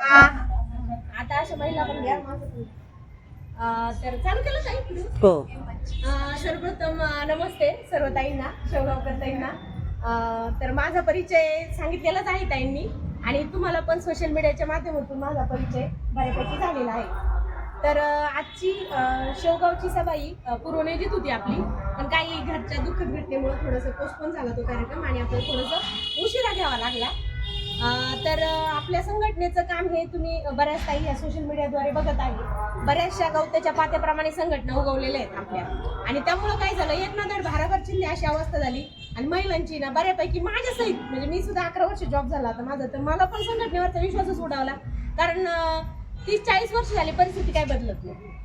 आता अशा महिला पण घ्या माझं तर चालू केलं काही हो. सर्वप्रथम नमस्ते सर्व ताईंना, शेवगावकर ताईंना. तर माझा परिचय सांगितलेलाच आहे ताईंनी आणि तुम्हाला पण सोशल मीडियाच्या माध्यमातून माझा परिचय बऱ्यापैकी झालेला आहे. तर आजची शेवगावची सभा ही पूर्वनियोजित होती आपली, पण काही घरच्या दुःखद घटनेमुळे थोडंसं पोस्टपोन झाला तो कार्यक्रम आणि आपल्याला थोडंसं उशिरा घ्यावा लागला. तर आपल्या संघटनेचं काम हे तुम्ही बऱ्याच काही या सोशल मीडियाद्वारे बघत आहे. बऱ्याचशा गवताच्या पात्याप्रमाणे संघटना उगवलेल्या आहेत आपल्या, आणि त्यामुळं काय झालं, एक ना धड भाराभर चिल्ली अशी अवस्था झाली. आणि महिलांची ना बऱ्यापैकी माझ्या सहित, म्हणजे मी सुद्धा 11 वर्ष जॉब झाला आता माझा, तर मला पण संघटनेवरचा विश्वासच उडावला. कारण 30-40 वर्ष झाली परिस्थिती काय बदलत नाही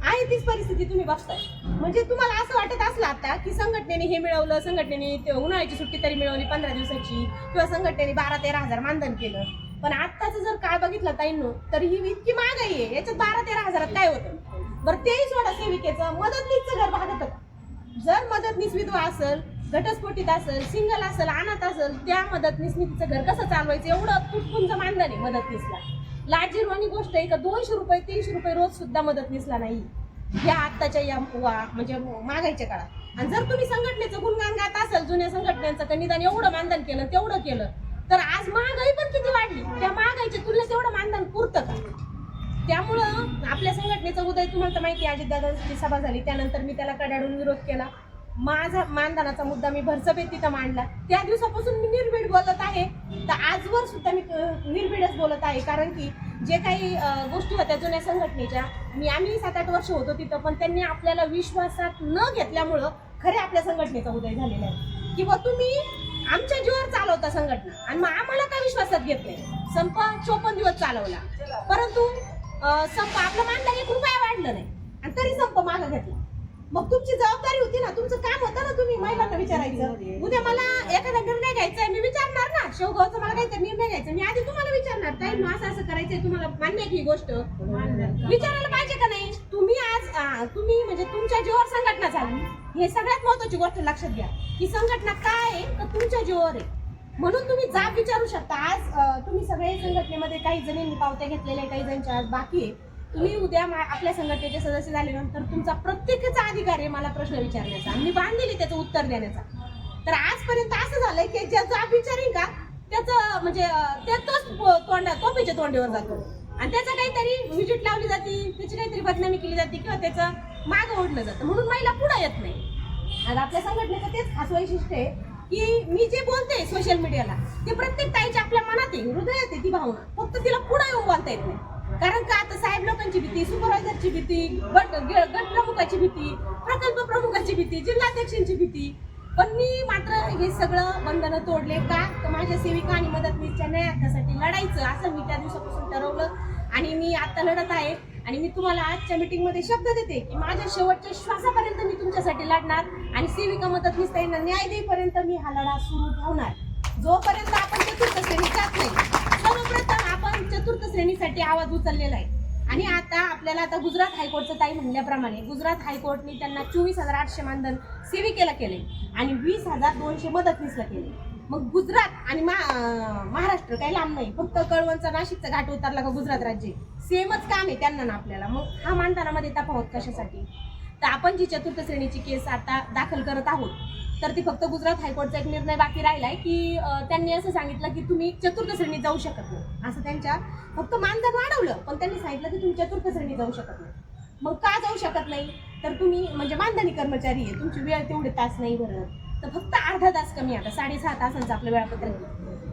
आहे, तीच परिस्थिती तुम्ही बघताय. म्हणजे तुम्हाला असं वाटत असलं आता की संघटनेने हे मिळवलं, संघटनेने उन्हाळ्याची सुट्टी तरी मिळवली 15 दिवसाची, किंवा संघटनेने 12-13 हजार मानधन केलं. पण आत्ताच जर काळ बघितला ताईंनो, तर ही इतकी महागाई आहे, याच्यात 12-13 हजारात काय होतं बरं? तेही सोडा, सेविकेचं मदतनीसचं घर भागत का? जर मदतनीस विधवा असेल, घटस्फोटित असेल, सिंगल असेल, अनाथ असेल, त्या मदतनीसनी तिचं घर कसं चालवायचं, एवढं तुटपुंज मानधन आहे मदतनीसला. लाजीरवाणी गोष्ट आहे का 200 रुपये 300 रुपये रोज सुद्धा मदतनीसला नाही या आत्ताच्या या म्हणजे महागाईच्या काळात. आणि जर तुम्ही संघटनेचं गुणगान गात असाल, जुन्या संघटनेचं, का निदान एवढं मानधन केलं तेवढं केलं, तर आज महागाई पण किती वाढली, त्या महागाईच्या तुलनेत एवढं मानधन पुरतं का? त्यामुळं आपल्या संघटनेचा उदय तुम्हाला तर माहिती आहे, अजितदादांची सभा झाली त्यानंतर मी त्याला कडाडून विरोध केला. माझा मानधनाचा मुद्दा मी भरसभेत तिथं मांडला. त्या दिवसापासून मी निर्भीड बोलत आहे, तर आजवर सुद्धा मी निर्भीडच बोलत आहे. कारण की जे काही गोष्टी होत्या जुन्या संघटनेच्या, आम्ही 7-8 वर्ष होतो तिथं, पण त्यांनी आपल्याला विश्वासात न घेतल्यामुळं खरे आपल्या संघटनेचा उदय झालेला आहे. किंवा तुम्ही आमच्या जीवावर चालवता संघटना आणि मग आम्हाला काय विश्वासात घेत नाही. संप 54 दिवस चालवला, परंतु संप आपला मानधन 1 रुपया वाढलं नाही आणि तरी संप मागं घेतला. मग तुमची जबाबदारी होती ना, तुमचं काम होतं ना, तुम्ही महिलांना विचारायचं. उद्या मला एखादा निर्णय घ्यायचा आहे, मी विचारणार ना, शेवगावचा मला काहीतरी निर्णय घ्यायचा, मी आधी तुम्हाला विचारणार, ताई असं असं करायचंय, तुम्हाला मान्य आहे की ही गोष्ट? विचारायला पाहिजे का नाही? तुम्ही आज तुम्ही म्हणजे तुमच्या जीवावर संघटना झाली, हे सगळ्यात महत्वाची गोष्ट लक्षात घ्या की संघटना काय आहे तर तुमच्या जीवावर आहे, म्हणून तुम्ही जाब विचारू शकता. आज तुम्ही सगळे संघटनेमध्ये काही जणींनी पावत्या घेतलेल्या, काही जणांच्या आज बाकी आहे. तुम्ही उद्या आपल्या संघटनेचे सदस्य झाल्यानंतर तुमचा प्रत्येकाचा अधिकार आहे मला प्रश्न विचारण्याचा, आणि मी बांधलेली त्याचं उत्तर देण्याचा. तर आजपर्यंत असं झालंय की ज्याचा विचारेन का त्याचं म्हणजे त्याच तोपेच्या तोंडीवर जातो आणि त्याचा काहीतरी विजिट लावली जाते, त्याची काहीतरी बदनामी केली जाते, किंवा त्याचं मागं ओढलं जातं, म्हणून महिला पुढे येत नाही. आणि आपल्या संघटनेचं तेच खास वैशिष्ट्य आहे की मी जे बोलते सोशल मीडियाला, ते प्रत्येक ताईच्या आपल्या मनात आहे, हृदयात आहे ती भावना, फक्त तिला पुढे येऊन बोलता येत नाही. कारण का आता साहेब लोकांची भीती, सुपरवायझरची भीती, गट प्रमुखाची भीती, प्रकल्प प्रमुखाची भीती, जिल्हाध्यक्षांची भीती. पण मी मात्र हे सगळं बंधनं तोडले का, तर माझ्या सेविका आणि मदतनीसच्या न्याय हक्कासाठी लढायचं असं मी त्या दिवसापासून ठरवलं आणि मी आता लढत आहे. आणि मी तुम्हाला आजच्या मीटिंगमध्ये शब्द देते की माझ्या शेवटच्या श्वासापर्यंत मी तुमच्यासाठी लढणार आणि सेविका मदतनीस त्यांना न्याय देईपर्यंत मी हा लढा सुरू ठेवणार, जोपर्यंत आपण चतुर्थ श्रेणी जात नाही. सर्वप्रथम आपण चतुर्थ श्रेणीसाठी आवाज उचललेला आहे. आणि आता आपल्याला आता गुजरात हायकोर्टचं ताई म्हणल्याप्रमाणे गुजरात हायकोर्टने त्यांना 24,800 मानधन सेविकेला केले आणि 20,200 मदतनीसला केले. मग गुजरात आणि महाराष्ट्र काही लांब नाही, फक्त कळवणचा नाशिकचा घाट उतरला का गुजरात राज्य सेमच काम आहे त्यांना ना आपल्याला. मग हा मानधनामध्ये तफावत कशासाठी? तर आपण जी चतुर्थ श्रेणीची केस आता दाखल करत आहोत, तर ती फक्त गुजरात हायकोर्टचा एक निर्णय बाकी राहिलाय की त्यांनी असं सांगितलं की तुम्ही चतुर्थ श्रेणीत जाऊ शकत नाही. असं त्यांच्या फक्त मानधन वाढवलं, पण त्यांनी सांगितलं की तुम्ही चतुर्थ श्रेणीत जाऊ शकत नाही. मग का जाऊ शकत नाही? तर तुम्ही म्हणजे मानधनी कर्मचारी आहे, तुमची वेळ तेवढे तास नाही भरत, तर फक्त अर्धा तास कमी, आता 6.5 तासांचं आपलं वेळापत्रक,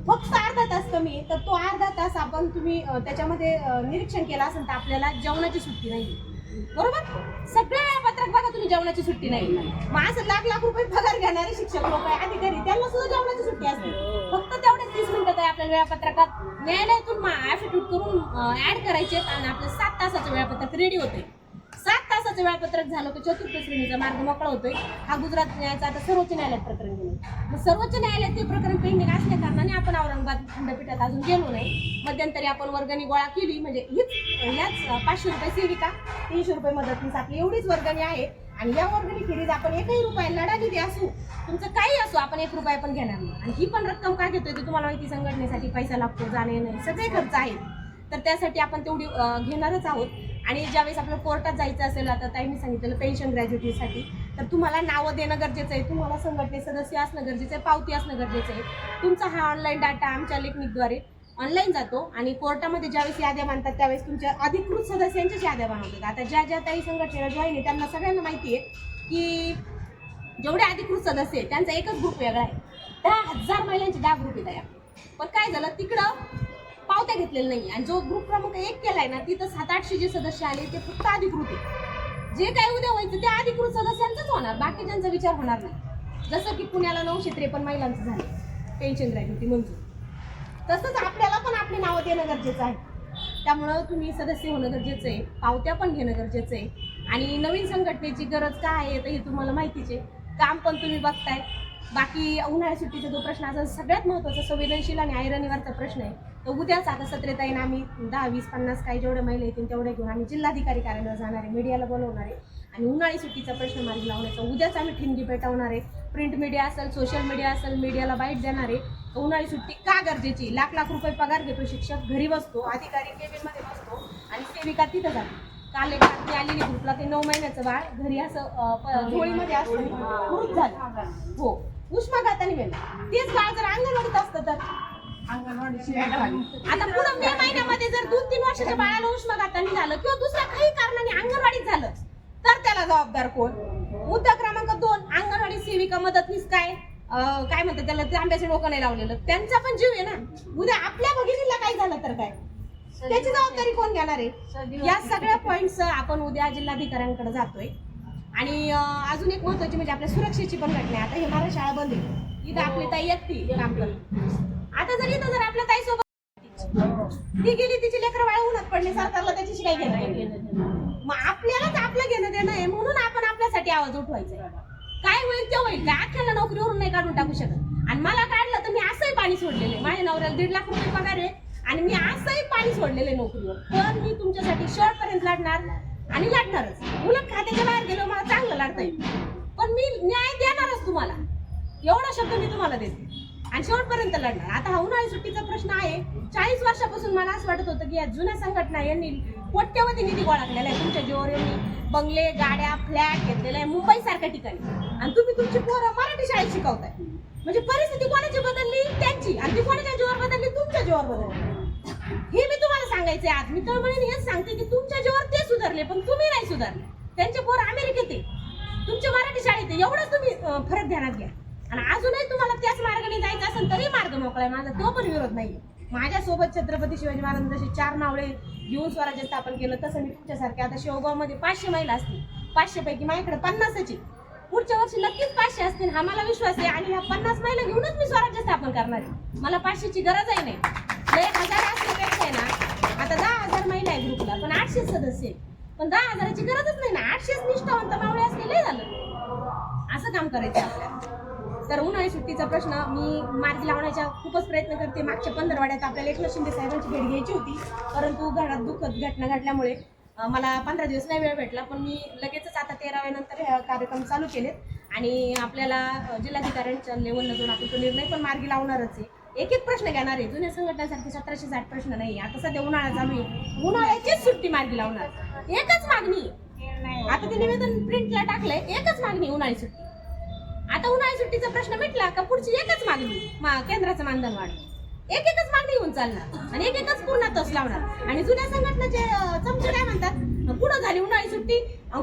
फक्त अर्धा तास कमी आहे, तर तो अर्धा तास आपण तुम्ही त्याच्यामध्ये निरीक्षण केलं असेल तर आपल्याला जेवणाची सुट्टी नाही, बरोबर? सगळं वेळापत्रक बघा तुम्ही, जेवणाची सुट्टी नाही. मग असं लाख रुपये पगार घेणारे शिक्षक लोक आहे, अधिकारी, त्यांना सुद्धा जेवणाची सुट्टी असते. फक्त तेवढे 30 मिनिटं काय आपल्या वेळापत्रकात न्यायालयातून ऍफिडेव्हिट करून ऍड करायचे आणि आपलं 7 तासाचं वेळापत्रक रेडी होते. 7 तासाचं वेळापत्रक झालं तर चतुर्थ श्रेणीचा मार्ग मोकळा होतोय. हा गुजरात न्यायालयाचा आता सर्वोच्च न्यायालयात प्रकरण गेलं. मग सर्वोच्च न्यायालयात ते प्रकरण पेंडिंग असल्या कारणाने आपण औरंगाबाद खंडपीठात अजून गेलो नाही. मध्यंतरी आपण वर्गणी गोळा केली, म्हणजे याच 500 रुपये सेविका, 300 रुपये मदतनीस, आपली एवढीच वर्गणी आहे. आणि या वर्गणी खेरीज आपण 1ही रुपया लढानिधी असू, तुमचं काही असो, आपण 1 रुपया पण घेणार नाही. आणि ही पण रक्कम काय घेतोय ते तुम्हाला माहिती, संघटनेसाठी पैसा लागतो, जाणे नाही, सगळे खर्च आहेत. तर त्यासाठी आपण तेवढी घेणारच आहोत. आणि ज्यावेळेस आपल्याला कोर्टात जायचं असेल, आता ताईंनी सांगितलेलं पेन्शन ग्रॅज्युएटीसाठी, तर तुम्हाला नावं देणं गरजेचं आहे, तुम्हाला संघटनेत सदस्य असणं गरजेचं आहे, पावती असणं गरजेचं आहे. तुमचा हा ऑनलाईन डाटा आमच्या लेखनिकद्वारे ऑनलाईन जातो आणि कोर्टामध्ये ज्यावेळेस याद्या मानतात त्यावेळेस तुमच्या अधिकृत सदस्यांच्याच याद्या बनवतात. आता ज्या ताई संघटनेला जॉईन आहे त्यांना सगळ्यांना माहिती आहे की जेवढे अधिकृत सदस्य आहेत त्यांचा एकच ग्रुप वेगळा आहे. 10,000 महिलांचे 10 ग्रुप आहेत आहे. पण काय झालं, तिकडं पावत्या घेतलेल्या नाही. आणि जो ग्रुप क्रमांक 1 केलाय ना, तिथं 700-800 जे सदस्य आले ते फक्त अधिकृत आहे. जे काही उद्या व्हायचं ते अधिकृत सदस्यांचंच होणार, बाकीच्यांचा विचार होणार नाही. जसं की पुण्याला 953 महिलांचं झालं पेन्शन ग्रॅज्युएटी मंजूर, तसंच आपल्याला पण आपली नावं देणं गरजेचं आहे. त्यामुळं तुम्ही सदस्य होणं गरजेचं आहे, पावत्या पण घेणं गरजेचं आहे. आणि नवीन संघटनेची गरज काय आहे तर हे तुम्हाला माहितीच आहे. काम पण तुम्ही बघताय. बाकी उन्हाळ्या सुट्टीचा जो प्रश्न असा सगळ्यात महत्त्वाचा संवेदनशील आणि ऐरणीवरचा प्रश्न आहे, तर उद्याच आता सत्रेताईनं आम्ही 10, 20, 50 काही जेवढ्या महिला येतील तेवढ्या घेऊन आम्ही जिल्हाधिकारी कार्यालयावर जाणार आहे, मीडियाला बोलवणार आहे आणि उन्हाळी सुट्टीचा प्रश्न मार्गी लावण्याचा उद्याच आम्ही ठिणगी पेटवणार आहे. प्रिंट मीडिया असेल, सोशल मीडिया असेल, मीडियाला बाईट देणार आहे. उन्हाळी सुट्टी का गरजेची? लाख रुपये पगार घेतो शिक्षक, घरी बसतो, अधिकारी केबिनमध्ये बसतो आणि सेविका तिथं जातो. काल एक बातमी आलेली ग्रुपला, ते 9 महिन्याचं बाळ घरी असं झोळीमध्ये असतं मृत झालं. हो, उष्माघाताने मेलं. तेच बाळ जर अंगणवाडीत असतं तर आता पुढे मे महिन्यामध्ये जर 2-3 वर्षाच्या बाळाला उष्माघाताने झालं किंवा दुसऱ्या काही कारणाने अंगणवाडीत झालं तर त्याला जबाबदार कोण? मुद्दा क्रमांक 2, अंगणवाडी सेविका मदतनीस काय म्हणतात त्याला, ते आंब्याचे डोकं नाही लावलेलं, त्यांचा पण जीव आहे ना. उद्या आपल्या भगिनीला काय झालं तर काय, त्याची जबाबदारी कोण घेणार आहे? या सगळ्या पॉइंट्स आपण उद्या जिल्हाधिकाऱ्यांकडे जातोय. आणि अजून एक महत्वाची म्हणजे आपल्या सुरक्षेची पण घटना आहे. आता हे मला शाळा बंद आहे, इथं आपली ताई एकटी काम करते. आता जर आपल्या ताई सोबत ती गेली, तिची लेकरं बाळ उन्हात पडले, सरकारला त्याच्याशी काही घेणं, मग आपल्यालाच आपलं घेणं देणं आहे. म्हणून आपण आपल्यासाठी आवाज उठवायचा. काय होईल ते होईल, काय अख्याला नोकरीवरून नाही काढून टाकू शकत. आणि मला काढलं तर मी असंही पाणी सोडलेलं आहे. माझ्या नवऱ्याला 1.5 लाख रुपये पगार आहे आणि मी असंही पाणी सोडलेलं आहे नोकरीवर. पण मी तुमच्यासाठी शेवटपर्यंत लढणार आणि लढणारच. उलट खात्याच्या बाहेर गेलो मला चांगलं लढता येईल, पण मी न्याय देणारच तुम्हाला. एवढा शब्द मी तुम्हाला देते आणि शेवटपर्यंत लढणार. आता हा उन्हाळी सुट्टीचा प्रश्न आहे. 40 वर्षापासून मला असं वाटत होतं की या जुन्या संघटना यांनी कोट्यवधी निधी गोळा केलेला आहे. तुमच्या जीवावर यांनी बंगले, गाड्या, फ्लॅट घेतलेले आहे मुंबई सारख्या ठिकाणी, आणि तुम्ही तुमची पोरं मराठी शाळेत शिकवताय. म्हणजे परिस्थिती कोणाची बदलली? त्यांची. आणि ती कोणाच्या जीवावर बदलली? तुमच्या जीवावर बदलली. हे मी तुम्हाला सांगायचंय. आज मी तळमळीने हेच सांगते की तुमच्या जीवावर ते सुधारले पण तुम्ही नाही सुधारले. त्यांचे पोरं अमेरिकेत आहे, तुमचे मराठी शाळेत आहे. एवढंच तुम्ही फरक ध्यानात घ्या. आणि अजूनही तुम्हाला त्याच मार्गाने जायचं असेल तरी मार्ग मोकळा आहे माझा, तो पण विरोध नाही. माझ्यासोबत छत्रपती शिवाजी महाराज जसे 4 नावळे घेऊन स्वराज्य स्थापन केलं, तसं मी तुमच्यासारखे आता शेवगावमध्ये 500 महिला असतील. 500 पैकी माझ्याकडे 50च. पुढच्या वर्षी नक्कीच 500 असतील, हा मला विश्वास आहे. आणि ह्या 50 महिला घेऊनच मी स्वराज्य स्थापन करणार आहे. मला 500ची गरजही नाही. 1000 असल्यापेक्षा आहे ना, आता 10,000 महिला आहे ग्रुपला, पण 800 सदस्य आहेत. पण 10,000ची गरजच नाही ना. 800 निष्ठावंत मावळे असलेले झालं. असं काम करायचं आपल्याला. तर उन्हाळी सुट्टीचा प्रश्न मी मार्गी लावण्याचा खूपच प्रयत्न करते. मागच्या 15 आपल्याला एकनाथ शिंदे साहेबांची भेट घ्यायची होती, परंतु घरात दुःखद घटना घडल्यामुळे मला 15 दिवस नाही वेळ भेटला. पण मी लगेचच आता 13व्या नंतर हे कार्यक्रम चालू केलेत आणि आपल्याला जिल्हाधिकाऱ्यांच्या लेवलला जाऊन आपण तो निर्णय पण मार्गी लावणारच आहे. एक एक प्रश्न घेणार आहे. जुन्या संघटनांसारखे 1760 प्रश्न नाही. आता सध्या उन्हाळा चालू आहे, उन्हाळ्याचीच सुट्टी मार्गी लावणार. एकच मागणी, आता ते निवेदन प्रिंटला टाकलंय, एकच मागणी उन्हाळी सुट्टी. आता उन्हाळी सुट्टीचा प्रश्न मिटला का पुढची एकच मागणी केंद्राचं मानधन वाढ. एकच मागणी येऊन चालणार आणि एकच पूर्ण तस लावणार. आणि जुन्या संघटनेचे चमचे काय म्हणतात, कुठं झाली उन्हाळी सुट्टी,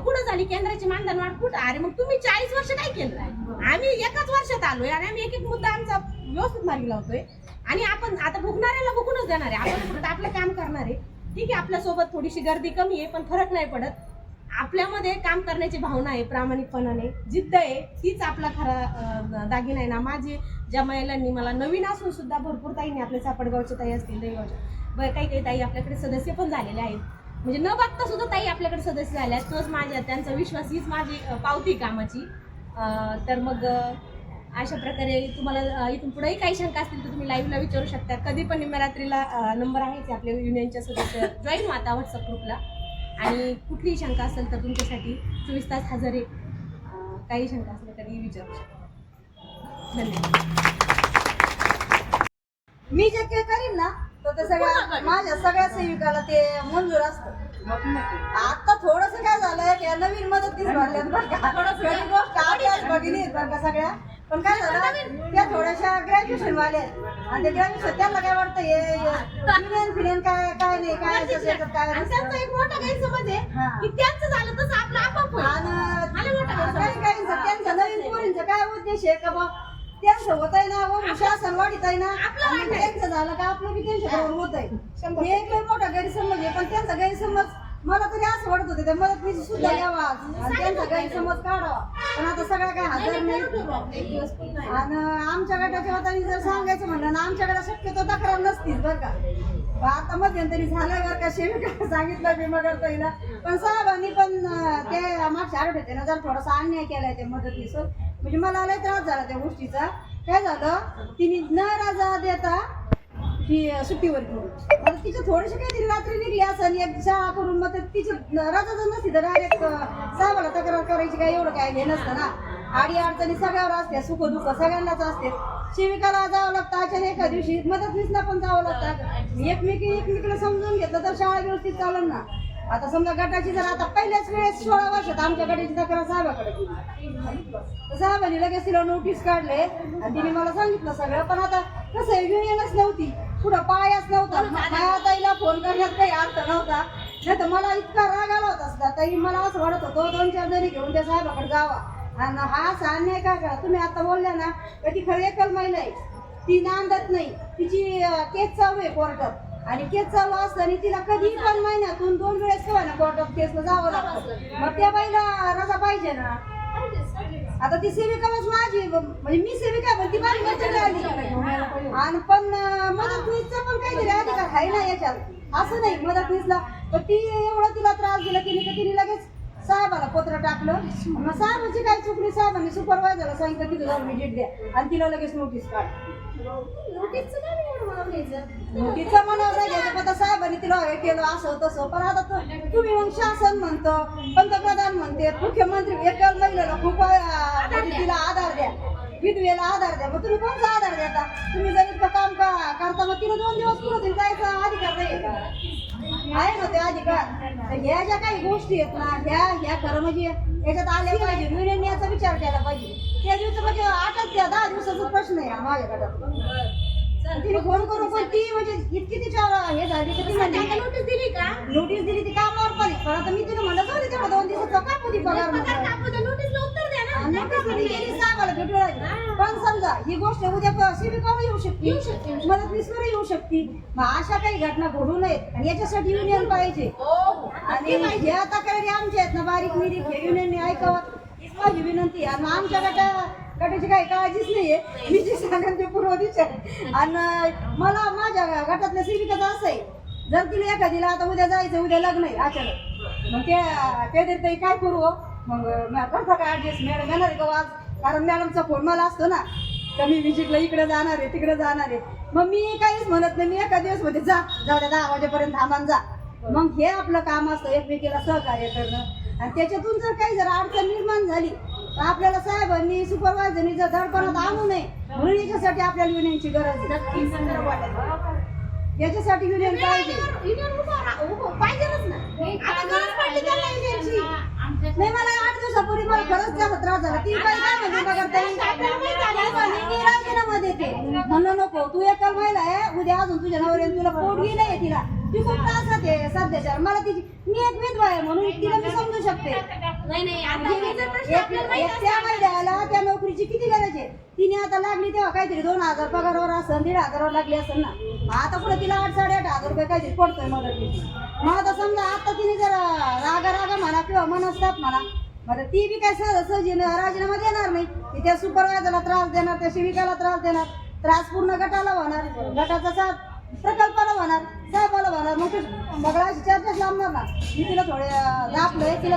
कुठं झाली केंद्राची मानधन वाढ, कुठं? अरे मग तुम्ही 40 वर्ष काय केलं? आम्ही एकाच वर्षात आलोय आणि आम्ही एक मुद्दा आमचा व्यवस्थित मार्गी लावतोय. आणि आपण आता भुकणाऱ्याला भुकूनच देणार आहे. आपण फक्त आपलं काम करणार आहे. ठीक आहे, आपल्यासोबत थोडीशी गर्दी कमी आहे पण फरक नाही पडत. आपल्यामध्ये काम करण्याची भावना आहे, प्रामाणिकपणाने जिद्द आहे, तीच आपला खरा दागिना आहे ना. माझे ज्या महिलांनी मला नवीन असून सुद्धा भरपूर ताईंनी आपल्या सापडगावच्या ताई असतील, दहीगावच्या काही ताई आपल्याकडे सदस्य पण झालेले आहेत. म्हणजे न बघता सुद्धा ताई आपल्याकडे सदस्य झाल्या. तोच माझ्या त्यांचा विश्वास, हीच माझी पावती कामाची. तर मग अशा प्रकारे तुम्हाला इथून पुढेही काही शंका असतील तर तुम्ही लाईव्हला विचारू शकता. कधी पण निम्यारात्रीला नंबर आहे आपल्या युनियनच्या सदस्य जॉईन व्हा व्हॉट्सअप ग्रुपला. आणि कुठलीही शंका असेल तर तुमच्यासाठी 24 तास हजर आहे. काही शंका असेल तरी विचारू शकता. धन्यवाद. मी जे काही करीन ना तर ते सगळ्या माझ्या सगळ्या सेविकाला ते मंजूर असतं. आता थोडस काय झालंय त्या नवीन मदतीस भरल्यात बरं का, खरी गोष्ट आपल्याच भगिनी आहेत बरं का सगळ्या. पण काय झालं त्या थोड्याशा ग्रॅज्युएशन वाल्या आहेत आणि ते ग्रॅज्युएशन त्यांना काय वाटतं हे फिनेन काय काय नाही काय काय. आणि त्यांचा एक मोठा गैरसमज आहे की त्यांचं झालं तसं आपलं आपाप होईल. आणि काही त्यांच्या नवीन पोरींचा काय उद्देश आहे का बा त्यांचं होत आहे ना व शासन वाढीत आहे ना आणि त्यांचं झालं का आपलं बी त्यांच्या बरोबर होत आहे. हे एक लय मोठा गैरसमज आहे. पण त्यांचा गैरसमज मला तरी असं वाटत होते त्या मदतनीस सुद्धा यावा आणि त्यांचा गैरसमज काढावा. पण आता सगळ्या काय हजर नाही. आणि आमच्या गटाच्या वतीने जर सांगायचं म्हणलं ना आमच्याकडे शक्यतो तक्रार नसतीच बरं का. आता मध्यंतरी झालंय बरं का सेविका सांगितलं भीमा करता येईल. पण साहेबांनी पण ते मागच्या आठवड्यात ना जर थोडासा अन्याय केलाय त्या मदतीस. म्हणजे मला लय त्रास झाला त्या गोष्टीचा. काय झालं तिने न रजा देता ती सुट्टीवर करून तिचे थोडेसे काहीतरी रात्री निघली असं एक शाळा करून मग तिची रजा जर नसती तर डायरेक्ट साहेबाला तक्रार करायची काय एवढं काय हे नसतं ना. आडी अडचणी सगळ्यावर असते, सुख दुःख सगळ्यांनाच असते. सेविकाला जावं लागतं अचानक एका दिवशी मदतनीसला पण जावं लागतं. एकमेकीला समजून घेतलं तर शाळा व्यवस्थित चालेल ना. आता समजा गटाची जर आता पहिल्याच वेळेस 16 वर्षात आमच्या गटाची तक्रार साहेबाकडे केली. साहेबांनी लगेच तिला नोटीस काढले आणि तिने मला सांगितलं सगळं. पण आता कसं आहे युनियनच नव्हती, पुढं पायाच नव्हता. माझ्या ताईला फोन करण्यात काही अर्थ नव्हता. नाही तर मला इतका राग आला होता सुद्धा ताई मला असं वाटत होतं 2-4 जणी घेऊन त्या साहेबाकडे जावा. आणि हा असा अन्याय काय करा तुम्ही आता बोलल्या ना तर ती खरी एकल महिला आहे. ती नांदत नाही. तिची केस चालू आहे कोर्टात आणि केस चालू असताना तिला कधी पण महिन्यातून 2 वेळेस किंवा ना कोर्टात केसला जावं लागतं. मग त्या बाईला रजा पाहिजे ना. आता ती सेविकालाच माझी म्हणजे मी सेविका पण ती माझी मैत्रीण आली आणि पण मदतनीसचा पण काहीतरी अधिकार आहे ना याच्यात. असं नाही मदतनीसला तर ती एवढं तिला त्रास दिला तिने लगेच साहेबाला पत्र टाकलं. मग साहेबाची काय चुकली साहेबांनी सुपरवायझरला सांगितलं तिथं जाऊन व्हिजिट द्या आणि तिला लगेच नोटीस काढ. तिचं मनावर नाही घ्यायचं. पण साहेबांनी तिला हे केलं असं तसं. पण आता तुम्ही मग शासन म्हणतं पंतप्रधान म्हणते मुख्यमंत्री एकल महिलेला खूप तिला आधार द्या, विधवेला आधार द्या. मग तुम्ही कोणता आधार देता? तुम्ही जर इतकं काम करता मग तिला 2 दिवस पुढे जायचा अधिकार नाही का? आहे ना ते अधिकार. ह्या ज्या काही गोष्टी आहेत ना ह्या खरं म्हणजे याच्यात आल्या पाहिजे. युनियन याचा विचार केला पाहिजे. त्या दिवशी म्हणजे 8-10 दिवसाचा प्रश्न आहे माझ्या गटात. तिने फोन करून पण ती म्हणजे इतकी तिच्या हे झाली की ती म्हणजे नोटीस दिली का? नोटीस दिली ती कामावर पण आहे. पण आता मी तिला म्हणलं जाऊ दे तेवढा 2 दिवसाचा कापू ती पगार नोटीसला उत्तर द्या ना. नोटीस दिली साहेबाला भेटू राहिली. पण समजा ही गोष्ट उद्या सेविकावर येऊ शकते, मदतनीसवर येऊ शकते. मग अशा काही घटना घडू नयेत आणि याच्यासाठी युनियन पाहिजे. आणि ह्या तक्रारी आमच्या आहेत ना बारीक निरीक हे युनियनने ऐकावं हीच माझी विनंती. आणि आमच्या गटाची काही काळजीच नाहीये. मी जे सांगेन ते पूर्व दिशा. आणि मला माझ्या गटातल्या सेविकाचं असं आहे जर तिला एखादीला आता उद्या जायचं उद्या लग्न आहे अचानक मग ते देत काय करू मग करता का ऍडजस्ट मॅडम येणार आहे का आज? कारण मॅडमचा फोन मला असतो ना तर मी विजिटला इकडे जाणार आहे तिकडे जाणार आहे. मग मी काहीच म्हणत नाही. मी एका दिवस मध्ये जाऊ द्या 10 वाजेपर्यंत थांबान जा. मग हे आपलं काम असतं एकमेकीला सहकार्य करणं. आणि त्याच्यातून जर काही जर अडचण निर्माण झाली तर आपल्याला साहेबांनी सुपरवायझरनी जर धडपणात आणू नये म्हणून याच्यासाठी आपल्याला युनियनची गरज आहे. याच्यासाठी युनियन पाहिजे. पाहिजेच ना. आता गरज पडली त्याला युनियनची. नाही मला 8 दिवसापूर्वी मला खरंच त्याचा त्रास झाला. ती बाई काय म्हणते राजीनामा देते म्हणलं नको तू एकल महिला आहे उद्या अजून तुझ्या नवऱ्याने तुला पोटगी नाही तिला ती खूप त्रासात आहे सध्याच्या. मला तिची मी एक विधवा आहे म्हणून तिला मी समजू शकते. त्या महिन्याला त्या नोकरीची किती गरज आहे. तिने आता लागली तेव्हा काहीतरी 2000 पगारावर असेल 1500 लागली असेल ना. आता पुढे तिला 8-8.5 रुपये काहीतरी पडतोय मदत. मग आता समजा आता तिने जर रागा म्हणा किंवा मनस्ताप म्हणा मग ती बी काय सहजी राजीनामा देणार नाही. ती त्या सुपरवायझरला त्रास देणार, त्या सेविकाला त्रास देणार, त्रास पूर्ण गटाला होणार, गटाचा साथ प्रकल्पाला होणार, साहेबाला होणार. मग बघा अशी चर्चाच लांबणार ना. मी तिला थोडे दाखलोय तिला